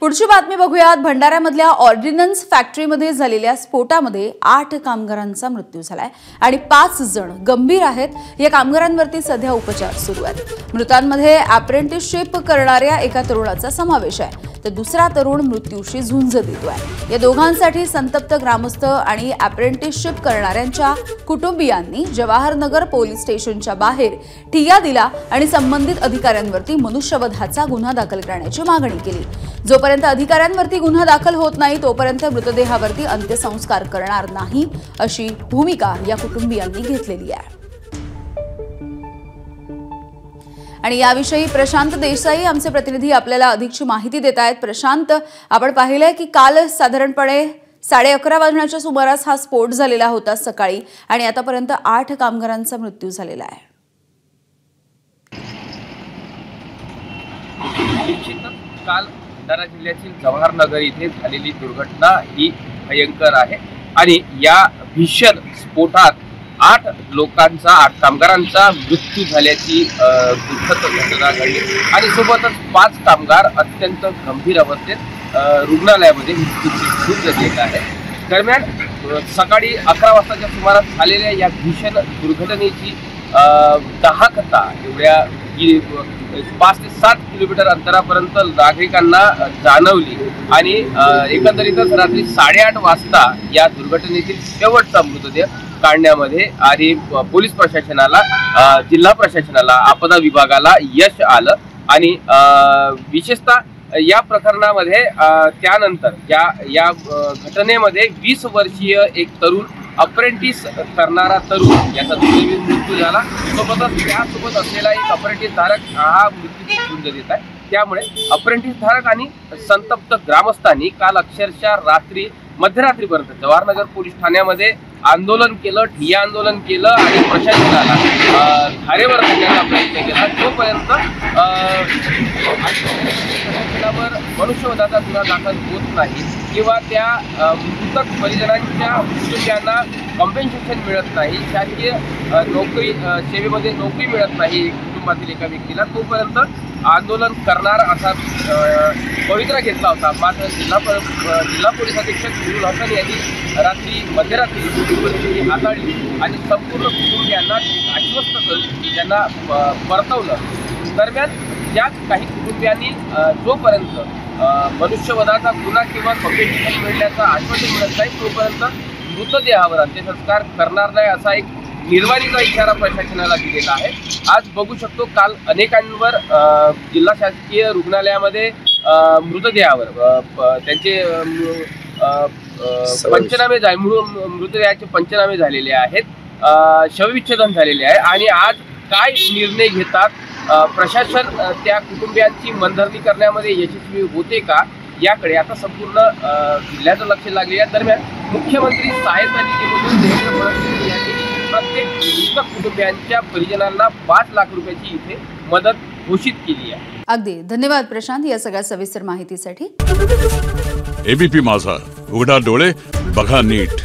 पुढची बातमी बघूयात। भंडाऱ्यामधल्या ऑर्डिनन्स फॅक्टरीमध्ये झालेल्या स्फोटामध्ये 8 कामगारांचा मृत्यू झालाय आणि 5 जण गंभीर आहेत। या कामगारांवरती सध्या उपचार सुरू आहेत। मृतांमध्ये अप्रेंटिसशिप करणाऱ्या एका तरुणाचा समावेश आहे, तर दुसरा तरुण मृत्यूशी झुंज देतोय। या दोघांसाठी संतप्त ग्रामस्थ आणि अप्रेंटिसशिप करणाऱ्यांच्या कुटुंबियांनी जवाहरनगर पोलीस स्टेशनच्या बाहेर ठिय्या दिला आणि संबंधित अधिकाऱ्यांवरती मनुष्यवधाचा गुन्हा दाखल करण्याची मागणी केली। जोपर्यंत अधिकाऱ्यांवरती गुन्हा दाखल होत नाही तोपर्यंत मृतदेहावरती अंत्यसंस्कार करणार नाही अशी भूमिका या कुटुंबियांनी घेतलेली आहे। आणि याविषयी प्रशांत देसाई आमचे प्रतिनिधी आपल्याला अधिकची माहिती देत आहेत। प्रशांत, आपण पाहिलंय की काल साधारणपणे 11:30 वाजण्याच्या सुमारास हा स्फोट झालेला होता सकाळी, आणि आतापर्यंत 8 कामगारांचा मृत्यू झालेला आहे। काल भंडारा जिल्ह्यातील जवाहरनगर इथे झालेली दुर्घटना ही भयंकर आहे आणि या भीषण स्फोटात 8 कामगारांचा मृत्यू झाल्याची दुःखद घटना घडली आणि सोबतच 5 कामगार अत्यंत गंभीर अवस्थेत रुग्णालयामध्ये मृत्यूची झूज देत आहे। दरम्यान सकाळी 11 वाजताच्या सुमारास झालेल्या या भीषण दुर्घटनेची दाहकता एवढ्या 5 ते 7 किलोमीटर अंतरापर्यंत नागरिकांना जाणवली आणि एकंदरीतच रात्री 8:30 वाजता या दुर्घटनेतील शेवटचा मृतदेह काढण्यामध्ये आणि पोलीस प्रशासनाला, जिल्हा प्रशासनाला, आपदा विभागाला यश आलं आणि विशेषतः या प्रकरणामध्ये त्यानंतर या घटनेमध्ये 20 वर्षीय एक तरुण अप्रेंटिस करणारा तरुण याचा दुर्दैवी मृत्यू झाला। सोबतच त्यासोबत असलेला एक अप्रेंटिस धारक हा मृत्यूची झुंज देत आहे। त्यामुळे अप्रेंटिस धारक आणि संतप्त ग्रामस्थांनी काल अक्षरशः मध्यरात्रीपर्यंत जवाहरनगर पोलीस ठाण्यामध्ये आंदोलन केलं, ठिय्या आंदोलन केलं आणि प्रशासनाला धारेवर घालण्याचा प्रयत्न केला। जोपर्यंत प्रशासनावर मनुष्यवधाचा गुन्हा दाखल होत नाही किंवा त्या मृतक परिजनांच्या कुटुंबियांना कॉम्पेन्सेशन मिळत नाही, शासकीय नोकरी सेवेमध्ये नोकरी मिळत नाही कुटुंबातील एका व्यक्तीला, तोपर्यंत आंदोलन करणार असा पवित्रा घेतला होता। मात्र जिल्हा पोलीस अधीक्षक नूरुल हसन यांनी मध्यरात्री परिस्थिती हाताळली आणि संपूर्ण कुटुंबियांना आश्वस्त करून त्यांना परतवलं। दरम्यान याच काही कुटुंबियांनी जोपर्यंत मनुष्यवधाचा गुन्हा किंवा कॉम्पेन्सेशन मिळण्याचं आश्वासन मिळत नाही तोपर्यंत मृतदेहावर अंत्यसंस्कार करणार नाही असा एक निर्वाणीचा इशारा प्रशासनाला दिलेला आहे। आज बघू शकतो काल अनेकांवर जिल्हा शासकीय रुग्णालयामध्ये मृतदेहावर त्यांचे मृतदेहाचे पंचनामे झालेले आहेत, शवविच्छेदन झालेले आहे आणि आज काय निर्णय घेतात प्रशासन, त्या कुटुंबियांची मनधरणी करण्यामध्ये यशस्वी होते का याकडे आता संपूर्ण जिल्ह्याचं लक्ष लागले आहे। दरम्यान मुख्यमंत्री सहायता निधीमधून देवेंद्र फडणवीस यांनी प्रत्येक मृतक कुटुंबियांच्या परिजनांना 5 लाख रुपयाची इथे मदत घोषित केली आहे। अगदी धन्यवाद प्रशांत या सगळ्या सविस्तर माहितीसाठी। एबीपी माझा, उघडा डोळे बघा नीट।